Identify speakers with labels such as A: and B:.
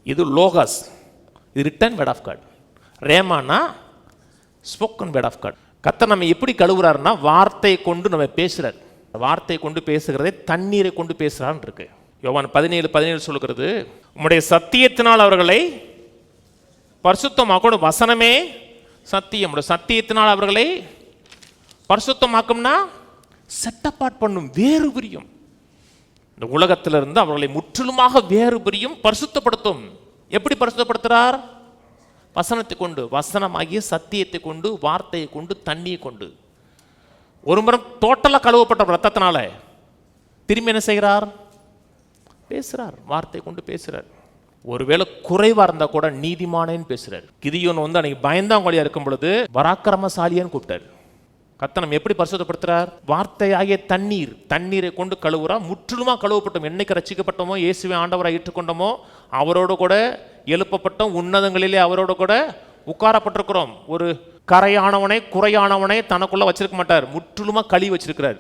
A: இது லோகாஸ், இது written word of God. ரேமானா ஸ்போக்கன் வேர்ட் ஆஃப் காட். கர்த்தர் நம்ம எப்படி கழுவுறாருன்னா வார்த்தையை கொண்டு நம்ம பேசுறாரு. வார்த்தையை கொண்டு பேசுகிறதே தண்ணீரை கொண்டு பேசுறான்னு இருக்கு. யோவான் 17:17 சொல்லுகிறது, உம்முடைய சத்தியத்தினால் அவர்களை பரிசுத்தமாக்கும். வசனமே சத்தியம். சத்தியத்தினால் அவர்களை பரிசுத்தமாக்கும்னா செட் அப்பார்ட் பண்ணும், வேறு பிரியும். இந்த உலகத்திலிருந்து அவர்களை முற்றிலுமாக வேறு பிரியும், பரிசுத்தப்படுத்தும். எப்படி பரிசுத்தப்படுத்துறார்? வசனத்தை கொண்டு, வசனமாகிய சத்தியத்தை கொண்டு, வார்த்தையை கொண்டு, தண்ணியை கொண்டு. ஒரு முறை டோட்டலாக கழுவப்பட்ட ரத்தத்தினால திரும்பி என்ன செய்கிறார்? பேசுறார், வார்த்தை கொண்டு பேசுறார். ஒருவேளை குறைவா இருந்தா கூட நீதிமானேன்னு பேசுறாரு. கிதியோன் அன்னைக்கு பயந்தாங்கொழியா இருக்கும் பொழுது பராக்கிரமசாலியான்னு கூப்பிட்டாரு. கர்த்தர் எப்படி பரிசுத்தப்படுத்துறார்? வார்த்தையாகிய தண்ணீரை கொண்டு கழுவுறா. முற்றிலுமா கழுவப்பட்டோம். என்னைக்கு ரட்சிக்கப்பட்டோமோ, இயேசுவை ஆண்டவராக ஏற்றுக்கொண்டோமோ, அவரோடு கூட எழுப்பப்பட்டோம், உன்னதங்களிலே அவரோடு கூட உட்காரப்பட்டிருக்கிறோம். ஒரு கரையானவனை குறையானவனை தனக்குள்ள வச்சிருக்க மாட்டார், முற்றிலுமா கழுவி வச்சிருக்கிறார்.